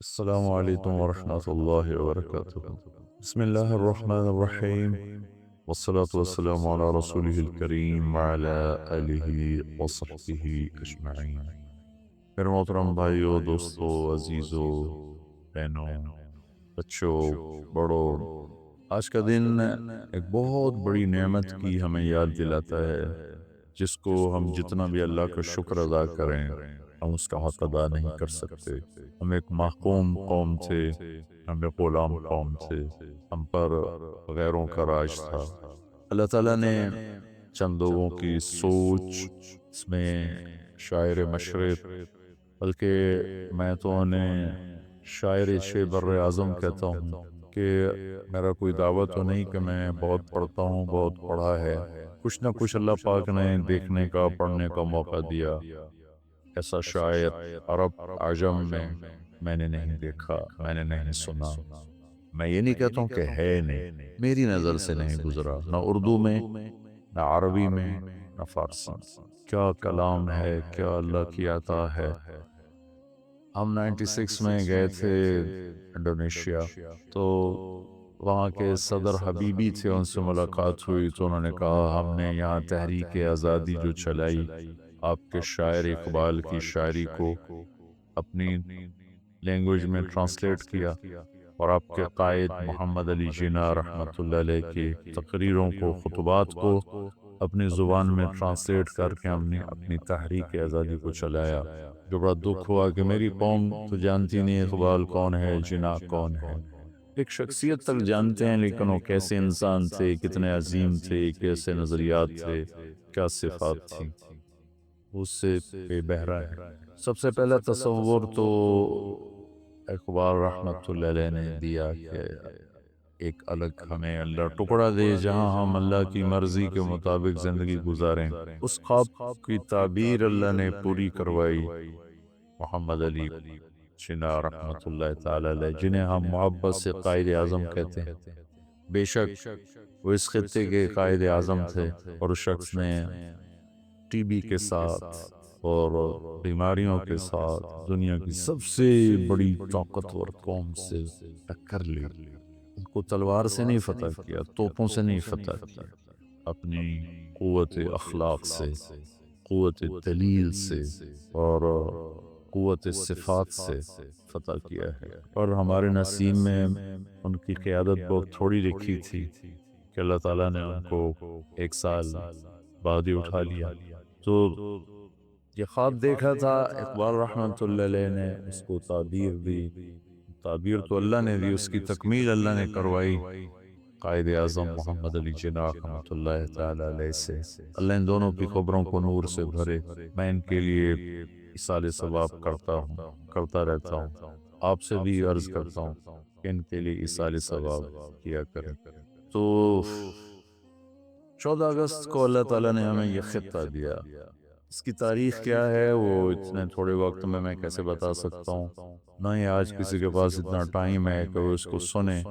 السلام عليكم ورحمة الله وبركاته. بسم الله الرحمن الرحيم، والصلاة والسلام على رسوله الكريم وعلى آله وصحبه أجمعين. میرے محترم بھائیو، دوستو، عزیزو، بہنوں، بچوں، بڑوں، آج کا دن ایک بہت بڑی نعمت کی ہمیں یاد دلاتا ہے، جس کو ہم جتنا بھی اللہ کا شکر ادا کریں ہم اس کا حق ادا نہیں کر سکتے۔ ہم ایک محکوم قوم تھے، ہم ایک غلام قوم تھے، ہم پر غیروں کا راج تھا۔ اللہ تعالیٰ نے چند لوگوں کی سوچ، اس میں شاعر مشرق، بلکہ میں تو انہیں شاعر شہ بر اعظم کہتا ہوں، کہ میرا کوئی دعویٰ تو نہیں کہ میں بہت پڑھتا ہوں، بہت پڑھا ہے، کچھ نہ کچھ اللہ پاک نے دیکھنے کا، پڑھنے کا موقع دیا۔ ایسا شاعر عرب عجم میں نے نہیں دیکھا، میں نے نہیں سنا۔ میں یہ نہیں کہتا ہوں کہ ہے نہیں، میری نظر سے نہیں گزرا، نہ اردو میں، نہ عربی میں، نہ فارسی میں۔ کیا کلام ہے، کیا اللہ کی عطا ہے۔ ہم 96 میں گئے تھے انڈونیشیا، تو وہاں کے صدر حبیبی تھے، ان سے ملاقات ہوئی تو انہوں نے کہا ہم نے یہاں تحریک آزادی جو چلائی، آپ کے شاعر اقبال کی شاعری کو اپنی لینگویج میں ٹرانسلیٹ کیا، اور آپ کے قائد محمد علی جناح رحمۃ اللہ علیہ کی تقریروں کو، خطبات کو اپنی زبان میں ٹرانسلیٹ کر کے ہم نے اپنی تحریک آزادی کو چلایا۔ جو بڑا دکھ ہوا کہ میری قوم تو جانتی نہیں اقبال کون ہے، جناح کون ہے۔ ایک شخصیت تک جانتے ہیں، لیکن وہ کیسے انسان تھے، کتنے عظیم تھے، کیسے نظریات تھے، کیا صفات تھیں، اس سے بے بہرا ہے۔ سب سے پہلا تصور تو اقبال رحمت اللہ علیہ نے دیا کہ ایک الگ ہمیں اللہ ٹکڑا دے جہاں ہم اللہ کی مرضی کے مطابق زندگی گزاریں۔ اس خواب کی تعبیر اللہ نے پوری کروائی محمد علی جناح رحمت اللہ تعالی علیہ، جنہیں ہم محبت سے قائد اعظم کہتے ہیں۔ بے شک وہ اس خطے کے قائد اعظم تھے، اور اس شخص نے ٹی بی کے ساتھ اور بیماریوں کے ساتھ دنیا کی سب سے بڑی طاقتور قوم سے ٹکر لی۔ ان کو تلوار سے نہیں فتح کیا، توپوں سے نہیں فتح کیا، اپنی قوت اخلاق سے، قوت دلیل سے، اور قوت صفات سے فتح کیا ہے۔ اور ہمارے نصیب میں ان کی قیادت بہت تھوڑی لکھی تھی کہ اللہ تعالیٰ نے ان کو 1 سال بعد ہی اٹھا لیا۔ تو یہ خواب دیکھا تھا اقبال رحمت اللہ علیہ نے، اس کو تعبیر دی، تعبیر تو اللہ نے دی، اس کی تکمیل اللہ نے کروائی قائد اعظم محمد علی جناح رحمۃ اللہ تعالی علیہ سے۔ اللہ ان دونوں کی قبروں کو نور سے بھرے۔ میں ان کے لیے اصال ثواب کرتا رہتا ہوں، آپ سے بھی عرض کرتا ہوں کہ ان کے لیے اصال ثواب کیا کریں۔ تو 14 اگست کو اللہ تعالیٰ نے ہمیں یہ خطہ دیا۔ اس کی تاریخ کیا ہے وہ اتنے تھوڑے وقت میں کیسے بتا سکتا ہوں، نہ ہی آج کسی کے پاس اتنا ٹائم ہے کہ وہ اس کو سنے۔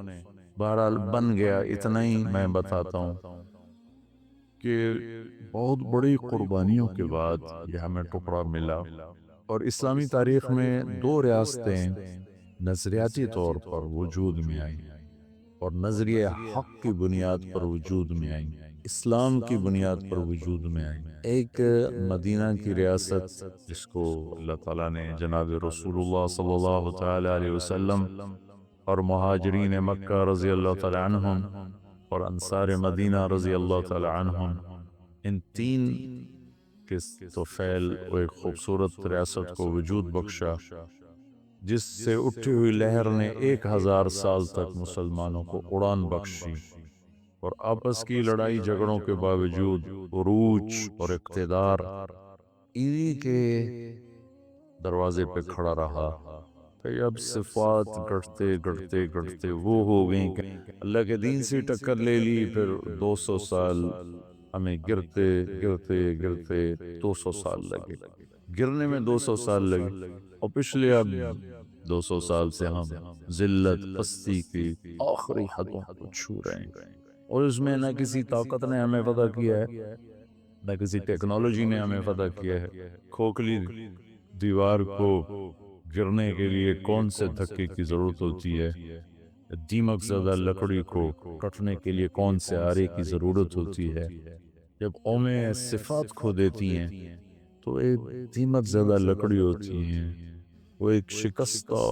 بہرحال بن گیا، اتنا ہی میں بتاتا ہوں کہ بہت بڑی قربانیوں کے بعد یہ ہمیں ٹکڑا ملا۔ اور اسلامی تاریخ میں 2 ریاستیں نظریاتی طور پر وجود میں آئیں، اور نظریہ حق کی بنیاد پر وجود میں آئیں، اسلام کی بنیاد پر وجود میں آئیں۔ ایک مدینہ کی ریاست، جس کو اللہ تعالیٰ نے جناب رسول اللہ صلی اللہ تعالی علیہ وسلم اور مہاجرین مکہ رضی اللہ تعالی عنہم اور انصار مدینہ رضی اللہ تعالی عنہم، ان تین کے توفیل و ایک خوبصورت ریاست کو وجود بخشا، جس سے اٹھی ہوئی لہر نے 1000 سال تک مسلمانوں کو اڑان بخشی، اور آپس کی لڑائی جھگڑوں کے باوجود عروج اور اقتدار انہی کے دروازے پہ کھڑا رہا۔ پھر اب صفات گڑھتے گڑھتے گڑھتے وہ ہو گئیں کہ اللہ کے دین سے ٹکر لے لی، پھر 200 سال ہمیں گرتے گرتے گرتے 200 سال لگے، گرنے میں 200 سال لگے، اور پچھلے اب 200 سال سے ہم ذلت پستی کی آخری حدوں کو چھو رہے ہیں۔ اور اس میں نہ کسی طاقت نے ہمیں فتح کیا ہے، نہ کسی ٹیکنالوجی نے ہمیں فتح کیا ہے۔ کھوکھلی دیوار کو گرنے کے لیے کون سے دھکے کی ضرورت ہوتی ہے، دیمک زدہ لکڑی کو کٹنے کے لیے کون سے آرے کی ضرورت ہوتی ہے۔ جب قومیں صفات کھو دیتی ہیں تو ایک دیمک زدہ لکڑی ہوتی ہیں، وہ ایک شکستہ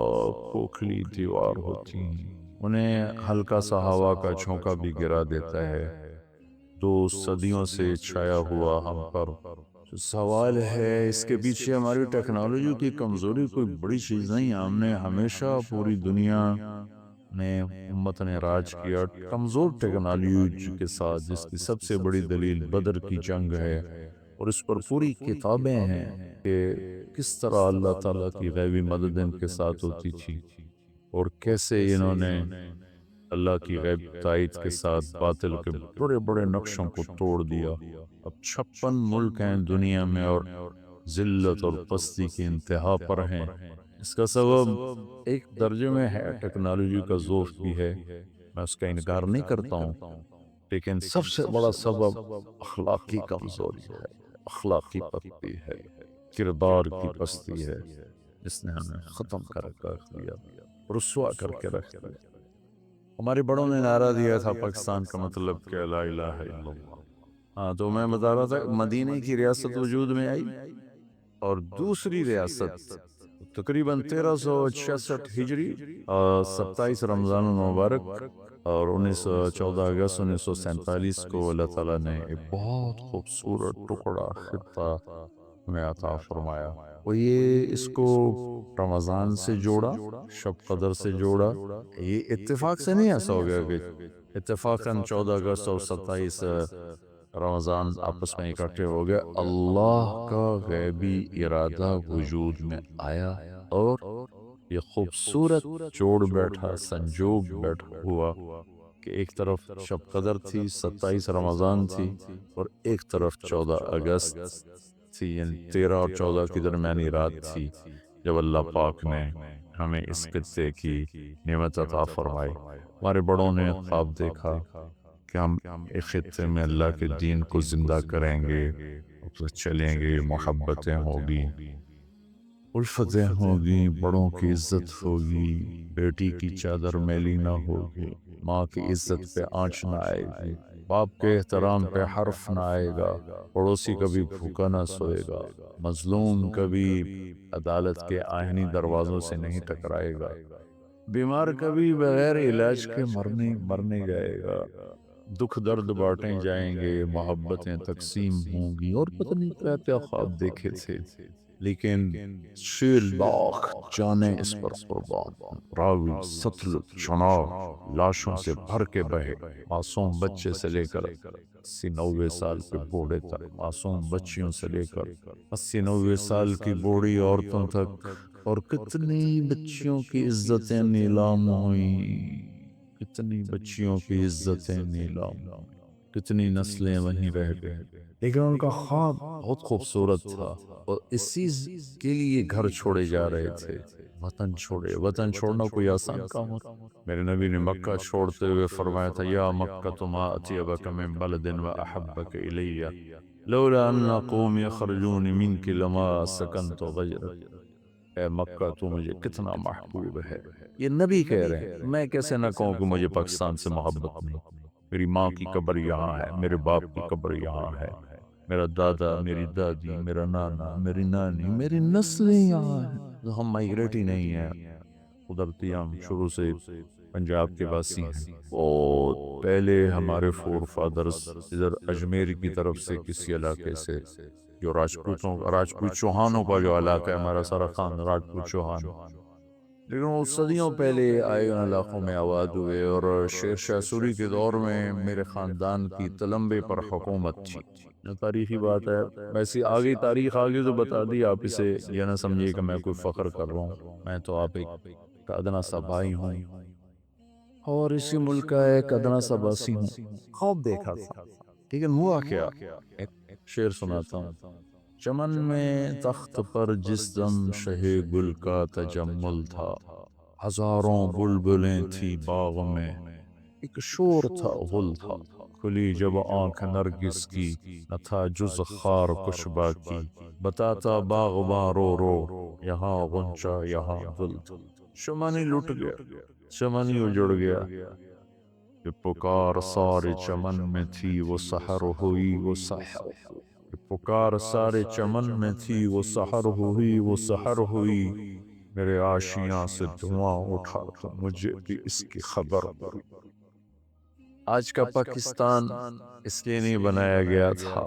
کھوکھلی دیوار ہوتی ہیں، انہیں ہلکا سا ہوا کا جھونکا بھی گرا دیتا ہے۔ تو صدیوں سے چھایا ہوا ہم پر جو سوال ہے، اس کے پیچھے ہماری ٹیکنالوجی کی کمزوری کوئی بڑی چیز نہیں ہے۔ ہم نے ہمیشہ پوری دنیا میں امت نے راج کیا کمزور ٹیکنالوجی کے ساتھ، جس کی سب سے بڑی دلیل بدر کی جنگ ہے، اور اس پر پوری کتابیں ہیں کہ کس طرح اللہ تعالیٰ کی غیبی مدد ان کے ساتھ ہوتی تھی، اور کیسے انہوں نے اللہ کی غیب تائید کے ساتھ باطل کے بڑے بڑے نقشوں کو توڑ دیا۔ اب 56 ملک ہیں دنیا میں اور ذلت اور پستی کی انتہا پر ہیں۔ اس کا سبب ایک درجے میں ہے، ٹیکنالوجی کا ذوف بھی ہے، میں اس کا انکار نہیں کرتا ہوں، لیکن سب سے بڑا سبب اخلاقی کمزوری ہے، اخلاقی پستی ہے، کردار کی پستی ہے، جس نے ہمیں ختم کر رکھ دیا، رسوا کر کے رکھ دیا۔ ہمارے بڑوں نے نعرہ دیا تھا پاکستان کا مطلب کہ لا الہ الا اللہ۔ ہاں، تو میں بتا رہا تھا مدینہ کی ریاست وجود میں آئی، اور دوسری ریاست تقریباً 1366 ہجری اور 27 رمضان المبارک اور 14 اگست 1947 کو اللہ تعالیٰ نے ایک بہت خوبصورت ٹکڑا خطہ میں عطا فرمایا۔ وہ یہ اس کو رمضان سے جوڑا، شب قدر سے جوڑا۔ یہ اتفاق سے نہیں ایسا ہو گیا کہ اتفاقاً 14 اگست اور 27 رمضان آپس میں اکٹھے ہو گئے۔ اللہ کا غیبی ارادہ وجود میں آیا اور یہ خوبصورت جوڑ بیٹھا، سنجوگ بیٹھا ہوا کہ ایک طرف شب قدر تھی، 27 رمضان تھی، اور ایک طرف 14 اگست تھی، یعنی 13 اور 14 کی درمیانی رات تھی، جب اللہ پاک نے ہمیں اس خطے کی نعمت عطا فرمائی۔ ہمارے بڑوں نے خواب دیکھا کہ ہم ایک خطے میں اللہ کے دین کو زندہ کریں گے، چلیں گے، محبتیں ہوگی، الفتیں ہوگی، بڑوں کی عزت ہوگی، بیٹی کی چادر میلی نہ ہوگی، ماں کی عزت پہ آنچ نہ آئے گی، باپ کے احترام پہ حرف نہ آئے گا، پڑوسی کبھی بھوکا نہ سوئے گا، مظلوم کبھی عدالت کے آہنی دروازوں سے نہیں ٹکرائے گا، بیمار کبھی بغیر علاج کے مرنے جائے گا، دکھ درد بانٹے جائیں گے، محبتیں تقسیم ہوں گی، اور پتہ نہیں کیا کیا خواب دیکھے تھے۔ لیکن 6 لاکھ جانیں اس پر قربان، راوی ستلج چناب لاشوں سے بھر کے بہے، معصوم بچے سے لے کر 80-90 سال کے بوڑھے تک، معصوم بچیوں سے لے کر 80-90 سال کی بوڑھی عورتوں تک، اور کتنی بچیوں کی عزتیں نیلام ہوئیں، کتنی بچیوں کی عزتیں نیلام ہوئیں، کتنی نسلیں وہیں رہ گئیں، لیکن ان کا خواب بہت خوبصورت تھا، اور اسی کے لیے گھر چھوڑے جا رہے تھے، وطن چھوڑے۔ وطن چھوڑنا کوئی آسان کام ہوتا؟ میرے نبی نے مکہ چھوڑتے ہوئے فرمایا تھا، یا مکہ ما اطیبک من بلد و احبک الی لولا ان قوم یخرجون منک لما سکنت غیرک۔ اے مکہ تو مجھے کتنا محبوب ہے، یہ نبی کہہ رہے ہیں، میں کیسے نہ کہوں کہ مجھے پاکستان سے محبت نہیں۔ میری ماں کی قبر یہاں ہے، میرے باپ کی قبر یہاں ہے، میرا دادا، میری دادی، میرا نانا، میری نانی، میری نسلیں یہاں ہیں۔ ہم مائگریٹ ہی نہیں ہیں، قدرتی ہم شروع سے پنجاب کے واسی ہیں۔ بہت پہلے ہمارے فور فادرز ادھر اجمیر کی طرف سے کسی علاقے سے، جو راجپوت چوہانوں کا جو علاقہ ہے، ہمارا سارا خان راجپوت چوہان، لیکن وہ صدیوں پہلے آئے ان علاقوں میں آباد ہوئے، اور شیر شاہ سوری کے دور میں میرے خاندان کی تلمبے پر حکومت تھی۔ تاریخی بات ہے، ویسی آگئی تاریخ آگئی تو بتا دی، آپ اسے یہ نہ سمجھیے کہ میں کوئی فخر کر رہا ہوں، میں تو آپ ایک ادنا سا بھائی ہوں، اور اسی ملک کا ایک ادنا سا باسی ہوں۔ خواب دیکھا تھا، لیکن ہوا کیا؟ ایک شعر سناتا ہوں۔ چمن میں تخت پر جس دم شہ گل کا تجمل تھا، ہزاروں بلبلیں تھی باغ میں، ایک شور تھا غل تھا، کھلی جب آنکھ نرگس کی، نہ تھا جز خار کچھ باقی، بتاتا باغباں رو رو، یہاں غنچہ یہاں گل، چمن ہی لٹ گیا، چمن ہی اجڑ گیا، یہ پکار سارے چمن میں تھی وہ سحر ہوئی وہ سحر، یہ پکار سارے چمن میں تھی وہ سحر ہوئی وہ سحر ہوئی، میرے آشیاں سے دھواں اٹھا تو مجھے بھی اس کی خبر ہوئی۔ آج کا پاکستان اس لیے نہیں بنایا گیا تھا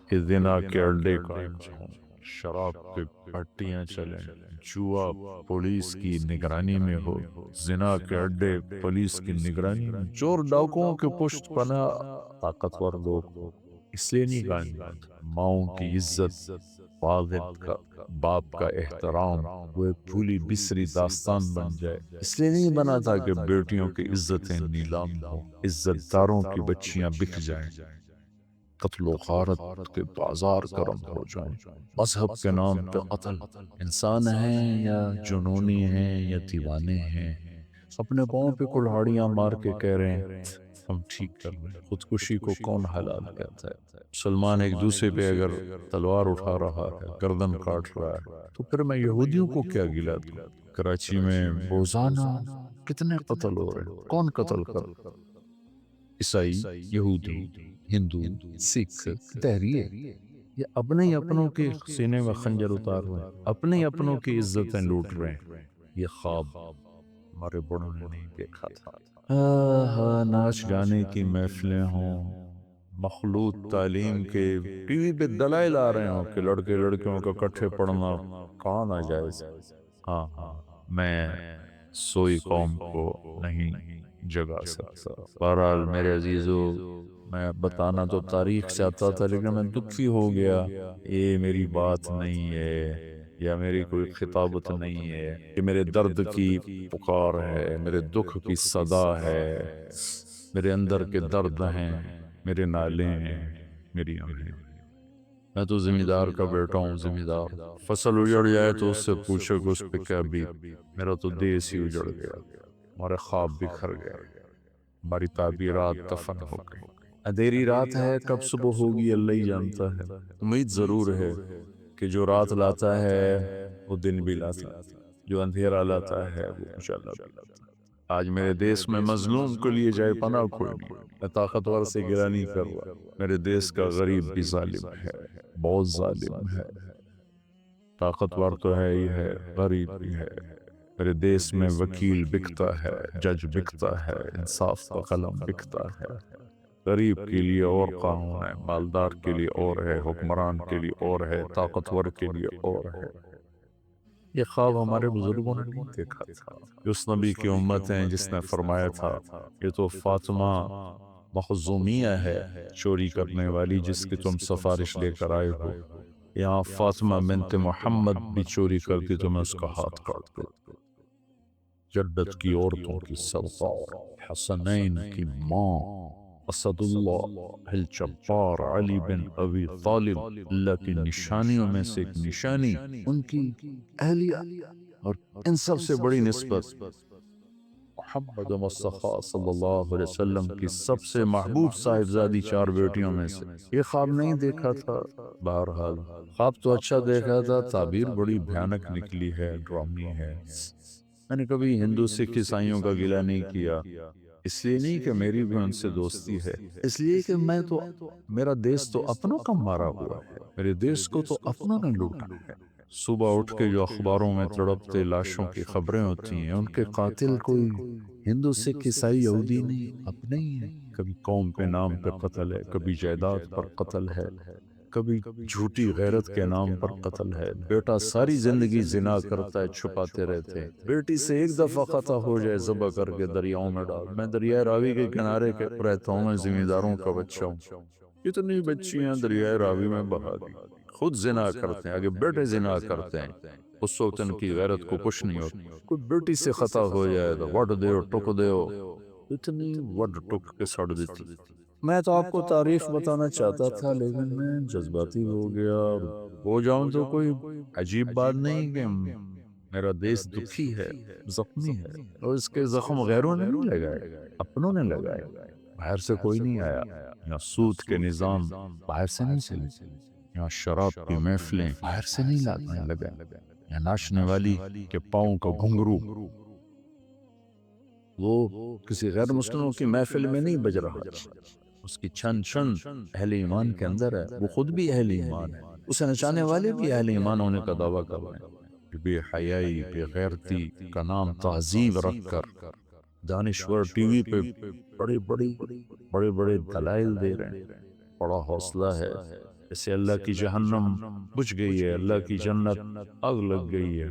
کہ زنا کے اڈے قائم ہوں، شراب کے پٹیاں چلیں، جوا پولیس کی نگرانی میں ہو، زنا کے اڈے پولیس کی نگرانی میں، چور ڈاکوؤں کے پشت پناہ طاقتور لوگ ہو، اس لیے نہیں قائم ہوا تھا۔ ماؤں کی عزت، والد کا، باپ کا احترام، وہ ایک بھولی بسری داستان بن جائے، اس لیے نہیں بنا تھا کہ بیٹیوں کی عزتیں نیلام ہوں، عزت داروں کی بچیاں بک جائیں، قتل و غارت کے بازار گرم ہو جائیں، مذہب کے نام پہ قتل، انسان ہیں یا جنونی ہیں یا دیوانے ہیں، اپنے پاؤں پہ کلہاڑیاں مار کے کہہ رہے ہیں ہم ٹھیک کر رہے ہیں۔ خودکشی کو کون حلال کہتا ہے؟ مسلمان ایک دوسرے پہ اگر تلوار اٹھا رہا ہے، گردن کاٹ رہا ہے، تو پھر میں یہودیوں کو کیا گلہ دوں؟ کراچی میں روزانہ کتنے قتل ہو رہے ہیں، کون قتل کر؟ عیسائی، یہودی، ہندو، سکھ، دہریے، یہ اپنے ہی اپنوں کے سینے میں خنجر اتار رہے ہیں، اپنے ہی اپنوں کی عزتیں لوٹ رہے ہیں۔ یہ خواب ہمارے بڑوں نے نہیں دیکھا تھا۔ ناچ گانے کی محفلیں ہوں، مخلوط تعلیم کے، ٹی وی پہ دلائل آ رہے ہوں کہ لڑکے لڑکیوں کا کٹھے پڑھنا کہاں ناجائز۔ ہاں ہاں، میں سوئی قوم کو نہیں جگا سکتا۔ بہرحال میرے عزیزو، میں بتانا تو تاریخ چاہتا تھا لیکن میں دکھی ہو گیا، یہ میری بات نہیں ہے یا میری کوئی خطابت نہیں ہے، کہ میرے درد کی پکار ہے، میرے دکھ کی صدا ہے، میرے اندر کے درد ہیں، میرے نالے ہیں، میری آہیں۔ میں تو ذمہ دار کا بیٹا ہوں، ذمہ دار۔ فصل اجڑ جائے تو اس سے پوچھو کہ اس پہ کیا بیت۔ میرا تو دیس ہی اجڑ گیا، ہمارے خواب بکھر گئے، ہماری تعبیرات دفن ہو گئی۔ اندھیری رات ہے، کب صبح ہوگی اللہ ہی جانتا ہے۔ امید ضرور ہے کہ جو رات لاتا ہے وہ دن بھی لاتا ہے، جو اندھیرا لاتا ہے وہ اجالا بھی لاتا ہے۔ آج میرے دیس میں مظلوم کو لیے جائے پناہ کوئی نہیں، میں طاقتور سے گرا نہیں کر رہا، میرے دیس کا غریب بھی ظالم ہے، بہت ظالم ہے، طاقتور تو ہے ہی ہے، غریب بھی ہے۔ میرے دیس میں وکیل بکتا ہے، جج بکتا ہے، انصاف کا قلم بکتا ہے، غریب کے لیے اور قانون ہے، مالدار کے لیے اور ہے، حکمران کے لیے اور ہے، طاقتور کے لیے اور ہے۔ یہ خواب ہمارے بزرگوں نے نہیں دیکھا تھا۔ اس نبی کی امت ہیں جس نے فرمایا تھا یہ تو فاطمہ مخزومیہ ہے، چوری کرنے والی، جس کی تم سفارش لے کر آئے ہو، یہاں فاطمہ بنت محمد بھی چوری کرتی تو میں اس کا ہاتھ کاٹ دیتا۔ جدت کی عورتوں کی سردار، حسنین کی ماں، اسد اللہ الجبار علی بن ابی طالب، اللہ کی نشانیوں میں سے ایک نشانی ان کی اہلیہ، اور ان سب سے بڑی نسبت محمد مصطفیٰ صلی اللہ علیہ وسلم کی سب سے محبوب صاحبزادی چار بیٹیوں میں سے۔ یہ خواب نہیں دیکھا تھا، بہرحال خواب تو اچھا دیکھا تھا، تعبیر بڑی بھیانک نکلی ہے، ڈرامی ہے۔ میں نے کبھی ہندو سکھ عیسائیوں کا گلہ نہیں کیا، اس لیے نہیں کہ میری بھی ان سے دوستی ہے، اس لیے کہ میرا دیس تو اپنوں کا مارا ہوا ہے، میرے دیس کو تو اپنوں نے لوٹا ہے۔ صبح اٹھ کے جو اخباروں میں تڑپتے لاشوں کی خبریں ہوتی ہیں، ان کے قاتل کوئی ہندو سکھ عیسائی یہودی نہیں، اپنے ہی ہیں۔ کبھی قوم پہ نام پہ قتل ہے، کبھی جائیداد پر قتل ہے، کبھی جھوٹی غیرت کے نام پر قتل ہے۔ بیٹا ساری زندگی زنا کرتا ہے، چھپاتے رہتے ہیں، بیٹی سے ایک دفعہ خطا ہو جائے ذبح کر کے دریاؤں میں ڈال۔ میں دریائے راوی کے کنارے رہتا ہوں، میں ذمہ داروں کا بچہ ہوں، اتنی بچیاں دریائے راوی میں بہا دی، خود زنا کرتے ہیں، آگے بیٹے زنا کرتے ہیں، اس وقت ان کی غیرت کو کچھ نہیں ہوتا۔ کوئی بیٹی سے خطا ہو جائے تو وڈ دیو ٹک دیو، اتنی وڈ ٹک کے سڑ دیتی۔ میں تو آپ کو تاریخ بتانا چاہتا تھا لیکن میں جذباتی ہو گیا، اور ہو جاؤں تو کوئی عجیب بات نہیں کہ میرا دیس دکھی ہے، زخمی ہے، اور اس کے زخم غیروں نے نہیں لگائے، اپنوں نے لگائے۔ باہر سے کوئی نہیں آیا، یہاں سود کے نظام باہر سے نہیں چلے، یہاں شراب کی محفلیں باہر سے نہیں لانے لگے، یہاں ناچنے والی کے پاؤں کا گھنگرو وہ کسی غیر مسلموں کی محفل میں نہیں بج رہا، اس کی چھن چھن اہل ایمان کے اندر ہے، وہ خود بھی اہل ایمان ہے، اسے نچانے والے بھی اہل ایمان ہونے کا دعویٰ کر رہے ہیں۔ بے حیائی بے غیرتی کا نام تہذیب رکھ کر دانشور ٹی وی پہ بڑے بڑے دلائل دے رہے ہیں، بڑا حوصلہ ہے، جیسے اللہ کی جہنم بجھ گئی ہے، اللہ کی جنت آگ لگ گئی ہے،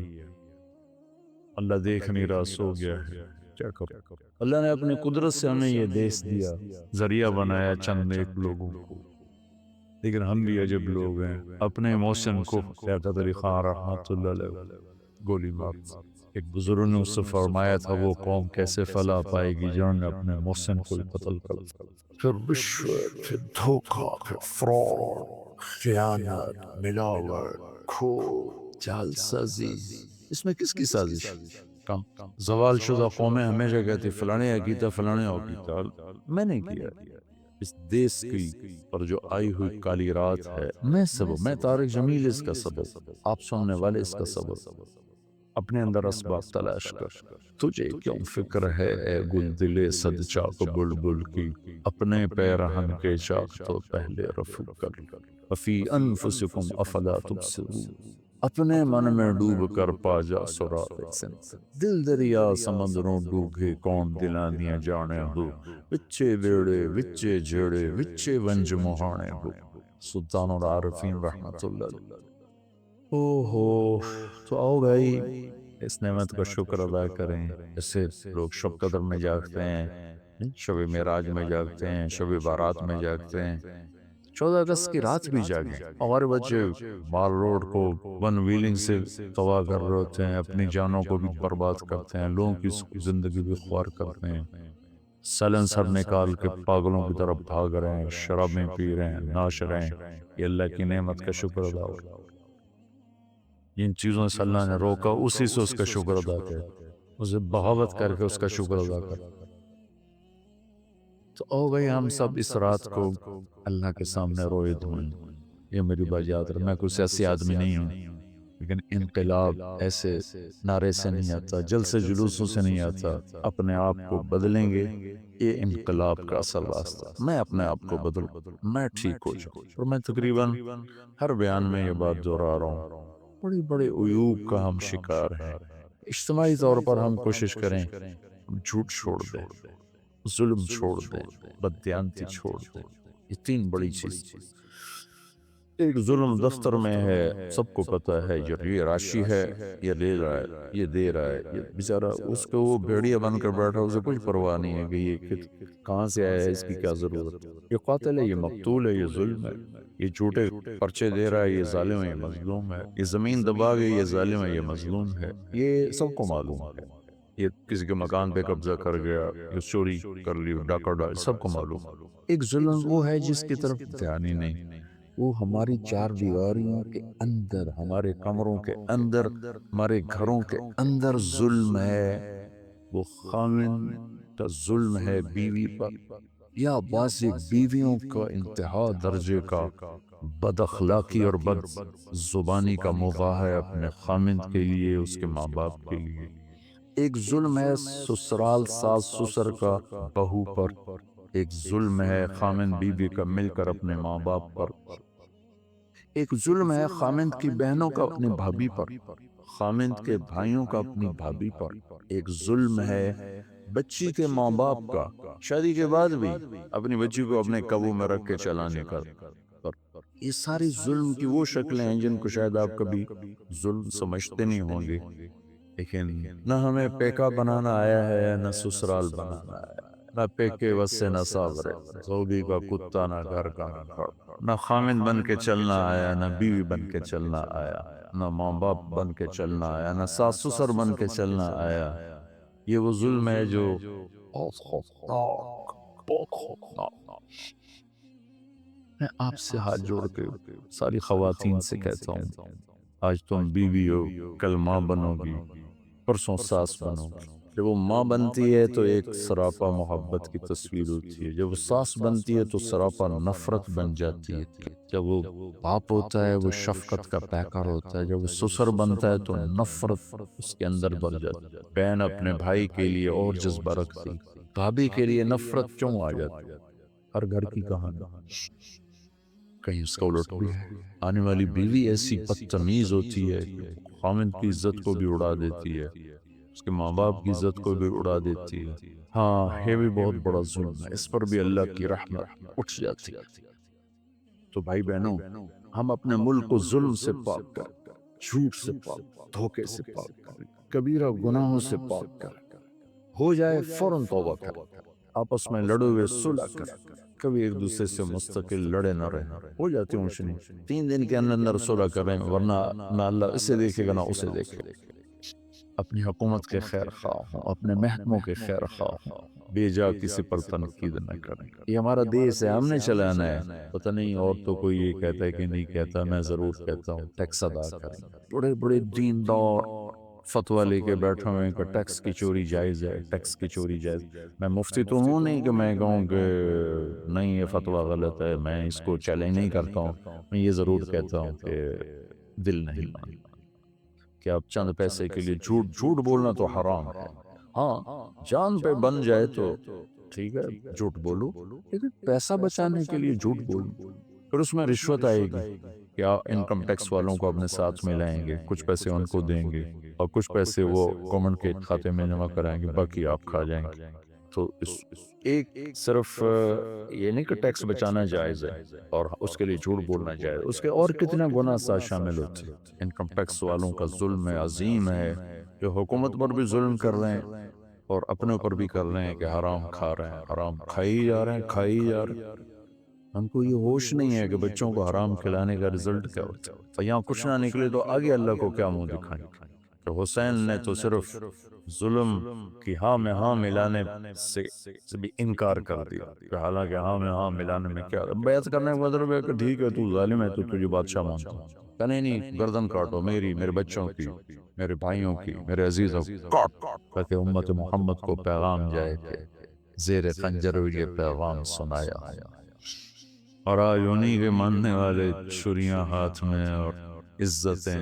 اللہ دیکھ نہیں رہا، سو گیا ہے، کیا کرو؟ اللہ نے اپنی قدرت سے ہمیں یہ دیس دیا، ذریعہ بنایا چند ایک لوگوں کو، لیکن ہم بھی عجب لوگ ہیں، اپنے محسن کو لیاقت علی خان رحمۃ اللہ علیہ گولی مار، ایک بزرگ نے اس سے فرمایا تھا وہ قوم کیسے فلاح پائے گی جنہوں نے اپنے محسن کو قتل کر، پھر رشوت، پھر دھوکہ، پھر فراڈ، خیانت، ملاوٹ، کھوٹ، جعل سازی، اس میں کس کی سازش؟ کم زوال شدہ قومیں ہمیشہ کہتی فلانے عقیدہ فلانے عقیدہ، میں نے کیا، اس دیس کی پر جو آئی ہوئی کالی رات ہے میں سبب، میں طارق جمیل اس کا سبب، آپ سننے والے اس کا سبب، اپنے اندر اسباب تلاش کر، تجھے کیوں فکر ہے اے گل دل صد چاک بلبل کی، اپنے پیرہن کے چاک تو پہلے رفو کر، وفی انفسکم افلا تبصرون، اپنے من میں ڈوب کر پا جا سراغ سمت، دل دریا سمندروں ڈوبے کون دلانیاں جانے ہو، وچے بیڑے وچے جھیڑے وچے ونج مہانے ہو، سلطان العارفین رحمت اللہ علیہ۔ اوہو، تو آؤ بھائی اس نعمت کا شکر ادا کریں، جیسے لوگ شب قدر میں جاگتے ہیں، شب معراج میں جاگتے ہیں، شب بارات میں جاگتے ہیں، 14 اگست کی رات بھی جاگیں، ہمارے بچے مال روڈ کو ون ویلنگ سے تباہ کر رہے ہوتے ہیں، اپنی جانوں کو بھی برباد کرتے ہیں، لوگوں کی زندگی بھی خوار کرتے ہیں، سائلنسر نکال کے پاگلوں کی طرف بھاگ رہے ہیں، شرابیں پی رہے ہیں، ناچ رہے ہیں، یہ اللہ کی نعمت کا شکر ادا ہو، جن چیزوں سے اللہ نے روکا اسی سے اس کا شکر ادا کر، اسے بغاوت کر کے اس کا شکر ادا کر۔ تو او بھائی ہم سب اس رات کو اللہ کے سامنے روئے دھوئیں، یہ میری بات یاد رہے، میں کوئی سیاسی آدمی نہیں ہوں، لیکن انقلاب ایسے نعرے سے نہیں آتا، جلسے جلوسوں سے نہیں آتا، اپنے آپ کو بدلیں گے، یہ انقلاب کا اصل راستہ، میں اپنے آپ کو بدلوں، میں ٹھیک ہو جاؤں، اور میں تقریباً ہر بیان میں یہ بات دہرا رہا ہوں، بڑی بڑے عیوب کا ہم شکار ہیں، اجتماعی طور پر ہم کوشش کریں، ہم جھوٹ چھوڑ دیں، ظلم چھوڑ دیں، بددیانتی چھوڑ دیں، یہ تین بڑی چیز، ایک ظلم دفتر میں ہے، سب کو پتہ ہے یہ راشی ہے، یہ لے رہا ہے، یہ دے رہا ہے، یہ بیچارہ اس کو وہ بھیڑیا بن کر بیٹھا، اسے کچھ پرواہ نہیں ہے کہ یہ کہاں سے آیا ہے، اس کی کیا ضرورت، یہ قاتل ہے، یہ مقتول ہے، یہ ظلم ہے، یہ جھوٹے پرچے دے رہا ہے، یہ ظالم ہے، یہ مظلوم ہے، یہ زمین دبا گئی، یہ ظالم ہے، یہ مظلوم ہے، یہ سب کو معلوم ہے، یہ کسی کے مکان پہ قبضہ کر گیا، یہ چوری کر لی، ڈاکہ ڈال، سب کو معلوم ہے۔ ایک ظلم وہ ہے جس کی طرف دھیان ہی نہیں، وہ ہماری چار دیواریوں کے اندر، ہمارے کمروں کے اندر، ہمارے گھروں کے اندر ظلم ہے، وہ خامن کا ظلم ہے بیوی پر، یا بعض بیویوں کا انتہا درجے کا بد اخلاقی اور بد زبانی کا مواہ ہے اپنے خامند کے لیے، اس کے ماں باپ کے لیے۔ ایک ظلم ہے سسرال ساس سسر کا بہو پر، ایک ظلم ہے خامند بیوی کا مل کر اپنے ماں باپ پر، ایک ظلم ہے خامند کی بہنوں کا اپنی بھابی پر، خامند کے بھائیوں کا اپنی بھابی پر، ایک ظلم ہے بچی کے ماں باپ کا شادی کے بعد بھی اپنی بچی کو اپنے قابو میں رکھ کے چلانے کا پر۔ یہ ساری ظلم کی وہ شکلیں ہیں جن کو شاید آپ کبھی ظلم سمجھتے نہیں ہوں گے، لیکن نہ ہمیں پیکا بنانا آیا ہے، نہ سسرال بنانا آیا ہے، نہ پیکے وسے نہ صابرے، زوگی کا کتا نہ گھر کا نہ گھر، نہ خامن بن کے چلنا آیا، نہ بیوی بن کے چلنا آیا، نہ ماں باپ بن کے چلنا آیا، نہ ساس سسر بن کے چلنا آیا۔ یہ وہ ظلم ہے جو بہت خوفناک، بہت خوفناک۔ میں آپ سے ہاتھ جوڑ کے ساری خواتین سے کہتا ہوں، آج تم بیوی ہو، کل ماں بنو گی، پرسوں ساس بنو گی، جب وہ ماں بنتی ہے تو ایک سراپا محبت کی تصویر ہوتی ہے، جب وہ ساس بنتی ہے تو سراپا نفرت بن جاتی ہے، جب وہ باپ ہوتا ہے وہ شفقت کا پیکر ہوتا ہے، جب وہ سسر بنتا ہے تو نفرت اس کے اندر بھر جاتی ہے۔ بہن اپنے بھائی کے لیے اور جذبہ رکھتی، بھابھی کے لیے نفرت کیوں آ جاتی؟ ہر گھر کی کہانی کہیں اس کا الٹ بھی ہے۔ آنے والی بیوی ایسی بدتمیز ہوتی ہے کہ خامند کی عزت کو بھی اڑا دیتی ہے، اس کے ماں باپ کی عزت کو بھی اڑا دیتی ہے۔ ہاں، یہ بھی بہت بڑا ظلم ہے، اس پر بھی اللہ کی رحمت اٹھ جاتی ہے۔ تو بھائی بہنوں، ہم اپنے ملک کو ظلم سے پاک کریں، جھوٹ سے پاک، دھوکے سے پاک کریں، کبیرہ گناہوں سے پاک کریں، ہو جائے فوراً توبہ کریں، آپس میں لڑے ہوئے صلح کریں، کبھی ایک دوسرے سے مستقل لڑے نہ رہیں، ہو جاتی ہوں شنی 3 دن کے اندر صلح کریں، ورنہ نہ اللہ اسے دیکھے گا نہ اسے دیکھے گا۔ اپنی حکومت کے خیر خواہ ہوں، اپنے محکموں کے خیر خواہ ہوں، بے جا کسی پر تنقید نہ کریں۔ یہ ہمارا دیس ہے، ہم نے چلانا ہے، پتہ نہیں اور تو کوئی یہ کہتا ہے کہ نہیں کہتا، میں ضرور کہتا ہوں ٹیکس ادا کریں۔ بڑے بڑے دیندار فتویٰ لے کے بیٹھے ہوئے ہیں کہ ٹیکس کی چوری جائز ہے، ٹیکس کی چوری جائز۔ میں مفتی تو ہوں نہیں کہ میں کہوں کہ نہیں یہ فتویٰ غلط ہے، میں اس کو چیلنج نہیں کرتا ہوں، میں یہ ضرور کہتا ہوں کہ دل نہیں مانتا کہ اب چند پیسے کے لیے جھوٹ بولنا تو حرام ہے۔ ہاں، جان پہ بن جائے تو ٹھیک ہے جھوٹ بولو، لیکن پیسہ بچانے کے لیے جھوٹ بولو، پھر اس میں رشوت آئے گی کہ آپ انکم ٹیکس والوں کو اپنے ساتھ میں لائیں گے، کچھ پیسے ان کو دیں گے اور کچھ پیسے وہ گورنمنٹ کے کھاتے میں جمع کرائیں گے، باقی آپ کھا جائیں گے۔ تو ایک صرف یہ نہیں کہ ٹیکس بچانا جائز ہے اور اس کے لیے جھوٹ بولنا جائز، اس کے اور کتنے گناہ ساتھ شامل ہوتے ہیں۔ انکم ٹیکس والوں کا ظلم عظیم ہے، جو حکومت پر بھی ظلم کر رہے ہیں اور اپنے اوپر بھی کر رہے ہیں کہ حرام کھا رہے ہیں، حرام کھائی جا رہے ہیں، کھائی جا رہے ہیں۔ ہم کو یہ ہوش نہیں ہے کہ بچوں کو حرام کھلانے کا رزلٹ کیا ہوتا ہے، اور یہاں کچھ نہ نکلے تو آگے اللہ کو کیا منہ دکھائیں گے۔ کہ حسین نے تو صرف ظلم کی ہاں میں ہاں ملانے سے بھی انکار کر دیا، کہ حالانکہ ہاں میں ہاں ملانے میں کیا، بیعت کرنے کا مطلب ہے کہ ٹھیک ہے تو ظالم ہے تو تجھے بادشاہ مانتا ہوں، کہ نہیں گردن کاٹو میری، میرے بچوں کی، میرے بھائیوں کی، میرے عزیزوں کی، کاٹ، تاکہ امت محمد کو پیغام جائے کہ زیر خنجر یہ پیغام سنایا ہوں۔ اور آج انہی کے ماننے والے چھریاں ہاتھ میں اور عزتیں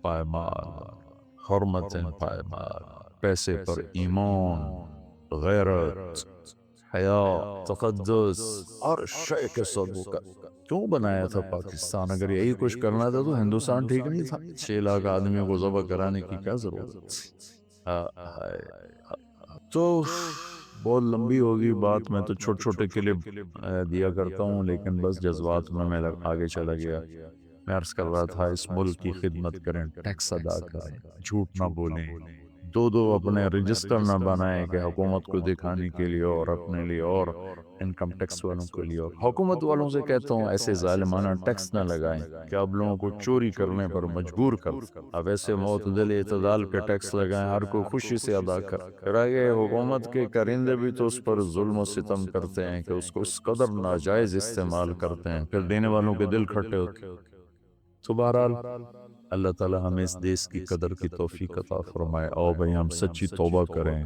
پائمال، حرمتیں پائمال، پیسے پر ایمان، غیرت، حیا، تقدس، ہر شے کے سبو کا کیوں بنایا تھا پاکستان؟ اگر یہی کچھ کرنا تھا تو ہندوستان ٹھیک نہیں تھا۔ 6 لاکھ آدمیوں کو ذبح کرانے کی کیا ضرورت؟ تو بہت لمبی ہوگی بات، میں تو چھوٹے چھوٹے کلپ دیا کرتا ہوں، لیکن بس جذبات میں آگے چلا گیا۔ میں عرض کر رہا تھا اس ملک کی خدمت کریں، ٹیکس ادا کریں، جھوٹ نہ بولیں، دو اپنے رجسٹر نہ بنائیں کہ حکومت کو دکھانے کے لیے اور اپنے لیے اور انکم ٹیکس والوں کے لیے، اور حکومت والوں سے کہتا ہوں ایسے ظالمانہ ٹیکس نہ لگائیں کہ اب لوگوں کو چوری کرنے پر مجبور کر، اب ایسے معتدل اعتدال کے ٹیکس لگائیں، ہر کوئی خوشی سے ادا کر۔ پھر آگے حکومت کے کرندے بھی تو اس پر ظلم و ستم کرتے ہیں کہ اس کو اس قدر ناجائز استعمال کرتے ہیں، پھر دینے والوں کے دل کھٹے ہوتے ہیں۔ تو بہرحال اللہ تعالی ہمیں اس دیس کی قدر کی توفیق عطا فرمائے، اور بھئی ہم سچی توبہ کریں،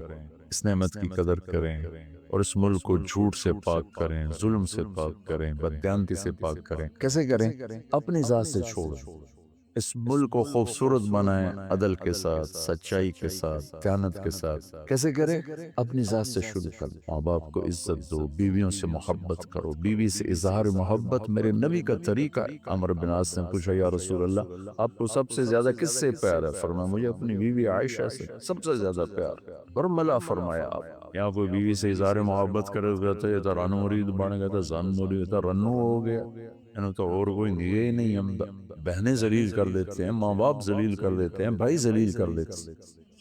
اس نعمت کی قدر کریں، اور اس ملک کو جھوٹ سے پاک کریں، ظلم سے پاک کریں، بددیانتی سے پاک کریں۔ کیسے کریں؟ اپنی ذات سے چھوڑیں، اس ملک کو خوبصورت بنائیں، عدل کے ساتھ، سچائی کے ساتھ، دیانت کے ساتھ۔ کیسے کریں؟ اپنی ذات سے شروع کریں، ماں باپ کو عزت دو، بیویوں سے محبت کرو، بیوی سے اظہار محبت میرے نبی کا طریقہ ہے۔ عمرو بن عاص نے پوچھا یا رسول اللہ آپ کو سب سے زیادہ کس سے پیار ہے؟ فرمایا مجھے اپنی بیوی عائشہ سے سب سے زیادہ پیار ہے۔ برملا فرمایا آپ یہاں کوئی بیوی سے اظہار محبت کرے گا تو یہ تو رن مرید بن گیا، تو زن مرید تو رنو ہو گیا، یعنی تو اور کوئی نیے ہی نہیں۔ ہم بہنیں ذلیل کر دیتے ہیں، ماں باپ ذلیل کر دیتے ہیں، بھائی ذلیل کر دیتے ہیں۔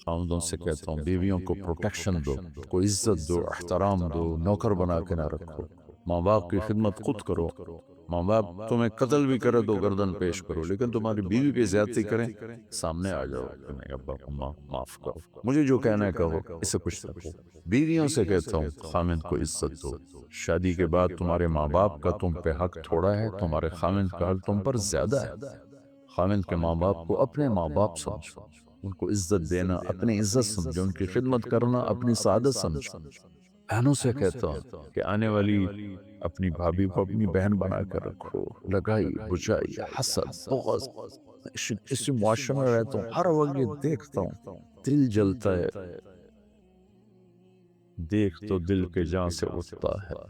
خاوندوں سے کہتا ہوں بیویوں کو پروٹیکشن دو، کو عزت دو، احترام دو، نوکر بنا کے نہ رکھو، ماں باپ کی خدمت خود کرو۔ ماں باپ تمہیں قتل بھی کرے تو گردن پیش کرو، لیکن تمہاری بیوی پہ زیادتی کریں سامنے آ جاؤ کہ نہیں ابا اماں معاف کرو، مجھے جو کہنا ہے کہو، اسے کچھ نہ کہو۔ بیویوں سے کہتا ہوں خامند کو عزت دو، شادی کے بعد تمہارے ماں باپ کا تم پہ حق تھوڑا ہے، تمہارے خامند کا حق تم پر زیادہ ہے۔ خامند کے ماں باپ کو اپنے ماں باپ سمجھو، ان کو عزت دینا اپنی عزت سمجھو، ان کی خدمت کرنا اپنی سعادت سمجھو۔ بہنوں سے کہتا ہوں کہ آنے والی اپنی بھابھی کو اپنی بہن بنا کر رکھو، لگائی بجائی حسد بغض، اسی معاشرے میں رہتا ہوں ہر وقت یہ دیکھتا ہوں، دل جلتا ہے، دیکھ تو دل کے جان سے اٹھتا ہے،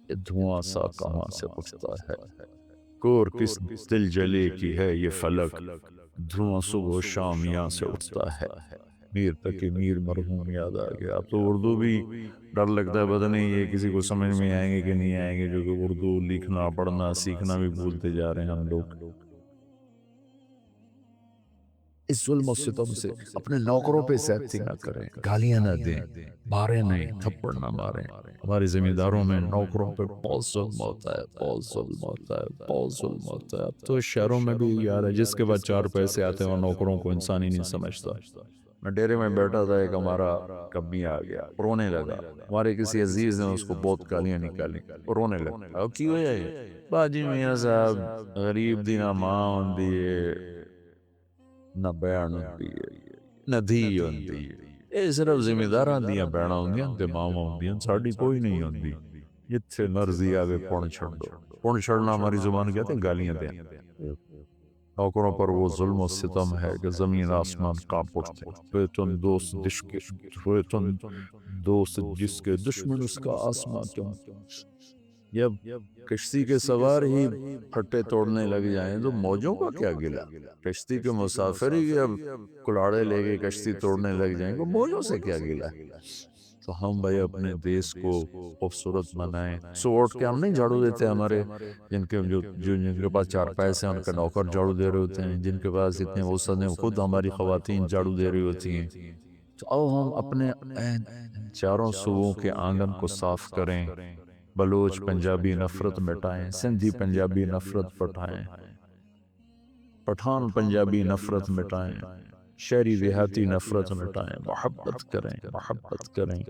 یہ دھواں سا کہاں سے اٹھتا ہے، کور کس دل جلے کی ہے یہ فلک، دھواں صبح و شام یہاں سے اٹھتا ہے۔ میر تقی میر مرحوم یاد آ گیا۔ اب تو اردو بھی ڈر لگتا ہے، پتہ نہیں یہ کسی کو سمجھ میں آئیں گے کہ نہیں آئیں گے، جو کہ اردو لکھنا پڑھنا سیکھنا بھی بھولتے جا رہے ہیں ہم لوگ۔ اس ظلم و ستم سے اپنے نوکروں پہ زیادتی نہ کریں، گالیاں نہ دیں، ماریں نہیں، تھپڑ نہ ماریں۔ ہمارے ذمہ داروں میں نوکروں پہ بہت ظلم ہوتا ہے، بہت ظلم ہوتا ہے، بہت ظلم ہوتا ہے۔ اب تو شہروں میں بھی یار ہے، جس کے بعد 4 پیسے آتے ہیں وہ نوکروں کو انسان ہی نہیں سمجھتا۔ میں ڈیرے میں بیٹھا تھا، ایک ہمارا کمی آ گیا، رونے لگا، ہمارے کسی عزیز نے اس کو بہت گالیاں نکالی، رونے لگا۔ اب کی وجہ ہے باجی میاں صاحب غریب دی نہ ماں ہوندی ہے نہ بہن ہوندی ہے نہ دھی ہوندی ہے، یہ صرف ذمہ داراں دیاں بہناں ہوندیاں تے ماواں ہوندیاں، ساڈی کوئی نہیں ہوندی۔ جتھے مرضی آوے پون چھڑو، پون چھڑنا ہماری زبان کہتے ہیں گالیاں دیں۔ نوکروں پر وہ ظلم و ستم ہے کہ زمین آسمان کانپ اٹھتے ہیں۔ فیتن دوست جس کے دشمن اس کا آسمان کیوں۔ جب کشتی کے سوار ہی پھٹے توڑنے لگ جائیں تو موجوں کا کیا گلا، کشتی کے مسافر ہی اب کلاڑے لے کے کشتی توڑنے لگ جائیں تو موجوں سے کیا گلا۔ تو ہم بھائی اپنے دیس کو خوبصورت بنائیں۔ سوٹ کے ہم نہیں جھاڑو دیتے، ہمارے جن کے پاس 4 پیسے ہیں ان کے نوکر جھاڑو دے رہے ہوتے ہیں، جن کے پاس اتنے وسعت ہیں خود ہماری خواتین جھاڑو دے رہی ہوتی ہیں۔ تو اب ہم اپنے چاروں صوبوں کے آنگن کو صاف کریں، بلوچ پنجابی نفرت مٹائیں، سندھی پنجابی نفرت پٹھائیں، پٹھان پنجابی نفرت مٹائیں، شہری دیہاتی نفرت مٹائیں، محبت کریں، محبت کریں۔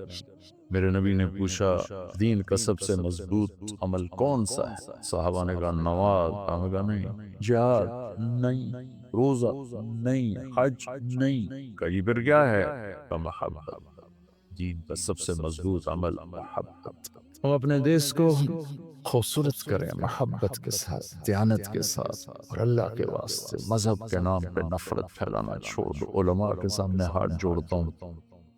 میرے نبی نے پوچھا دین کا سب سے مضبوط عمل کون سا ہے؟ صحابہ نے کہا نماز، ہم کہا نہیں، جہاد نہیں، روزہ نہیں، حج نہیں، کہا پھر کیا ہے؟ کہا محبت۔ دین کا سب سے مضبوط عمل محبت۔ ہم اپنے دیس کو خوبصورت کریں، محبت کے ساتھ، دیانت کے ساتھ، اور اللہ کے واسطے مذہب کے نام پہ نفرت پھیلانا چھوڑ دو۔ علماء کے سامنے ہاتھ جوڑتا ہوں،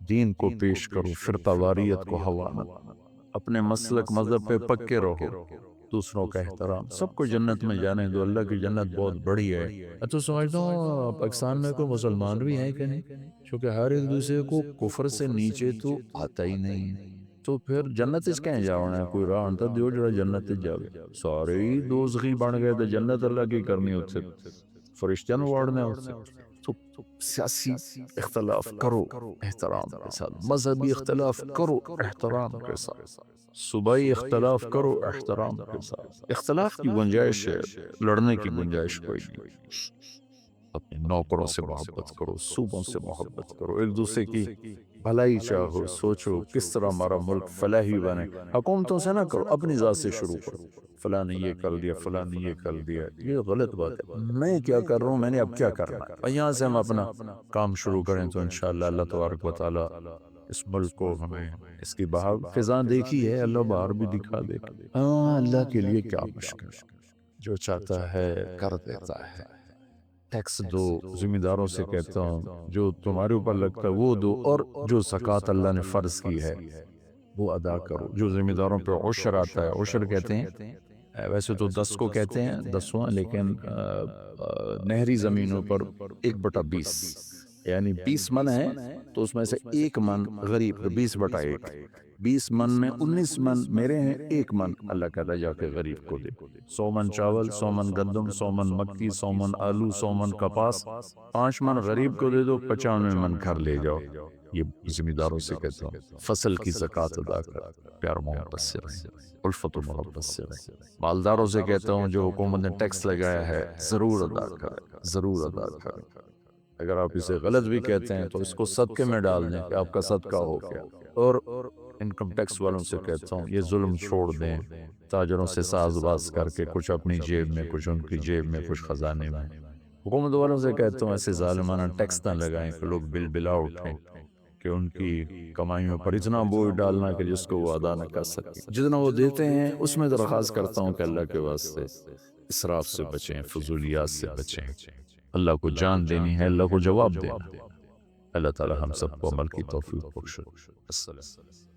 دین کو پیش کرو، فرقہ واریت کو ہوا نہ دو، اپنے مسلک مذہب پہ پکے رہو، دوسروں کا احترام، سب کو جنت میں جانے دو، اللہ کی جنت بہت بڑی ہے۔ تو سمجھتا ہوں پاکستان میں کوئی مسلمان بھی ہیں کہ نہیں، چونکہ ہر ایک دوسرے کو کفر سے نیچے تو آتا ہی نہیں ہے، تو پھر جنت اس کہیں جاؤنا ہے؟ کوئی راہ انتا دیو جڑا جنت جاوے، سارے ہی دوزخی بن گئے تو جنت اللہ کی کرنی ہوتے فرشتیاں واڑنے ہوتے۔ تو سیاسی اختلاف کرو احترام کے ساتھ، مذہبی اختلاف کرو احترام کے ساتھ، صوبائی اختلاف کرو احترام کے ساتھ۔ اختلاف کی گنجائش ہے، لڑنے کی گنجائش کوئی نہیں۔ اپنے نوکروں سے محبت کرو، صوبوں سے محبت کرو، ایک دوسرے کی بھلائی چاہو، سوچو کس طرح ہمارا ملک فلاحی بنے۔ حکومتوں سے نہ کرو، اپنی ذات سے شروع کرو، فلاں نے یہ کر دیا، فلاں نے یہ کر دیا، یہ غلط بات ہے۔ میں کیا کر رہا ہوں، میں نے اب کیا کرنا ہے، اور یہاں سے ہم اپنا کام شروع کریں تو انشاءاللہ اللہ تبارک و تعالی اس ملک کو ہمیں اس کی بہار فضاں دیکھی ہے، اللہ باہر بھی دکھا دے۔ ہاں اللہ کے لیے کیا مشکل، جو چاہتا ہے کر دیتا ہے۔ ٹیکس دو، ذمہ داروں سے کہتا ہوں جو تمہارے اوپر لگتا ہے وہ دو، اور جو زکوٰۃ اللہ نے فرض کی ہے وہ ادا کرو۔ جو ذمہ داروں پہ عشر آتا ہے، عشر کہتے ہیں ویسے تو 10 کو کہتے ہیں 10واں، لیکن نہری زمینوں پر 1/20، یعنی 20 من ہے تو اس میں سے 1 من غریب، 20/1، 20 من میں 19 من میرے ہیں، 1 من اللہ کہتا ہے جا کے غریب کو دے۔ 100 من چاول، 100 من گندم، 100 من مکی، 100 من آلو، 100 من کپاس، 5 من غریب کو دے دو، 95 من گھر لے جاؤ۔ یہ ذمہ داروں سے کہتا ہوں فصل کی زکوٰۃ ادا کر، پیار محبت سے رہیں، الفت و محبت سے رہیں۔ مالداروں سے کہتا ہوں جو حکومت نے ٹیکس لگایا ہے ضرور ادا کریں، ضرور ادا کریں۔ اگر آپ اسے غلط بھی کہتے ہیں تو اس کو صدقے میں ڈال دیں کہ آپ کا صدقہ ہو گیا۔ اور انکم ٹیکس والوں سے کہتا ہوں یہ ظلم چھوڑ دیں، تاجروں سے ساز باز کر کے کچھ اپنی جیب میں، کچھ ان کی جیب میں، کچھ خزانے میں، حکومت والوں سے کہتا ہوں ایسے ظالمانہ ٹیکس نہ لگائیں کہ لوگ بل بلا اٹھیں، کہ ان کی کمائیوں پر اتنا بوجھ ڈالنا کہ جس کو وہ ادا نہ کر سکیں۔ جتنا وہ دیتے ہیں اس میں درخواست کرتا ہوں کہ اللہ کے واسطے اسراف سے بچیں، فضولیات سے بچیں۔ اللہ کو جان دینی ہے، اللہ کو جواب دینا ہے۔ اللہ تعالی ہم سب کو عمل کی توفیق بخشے۔ السلام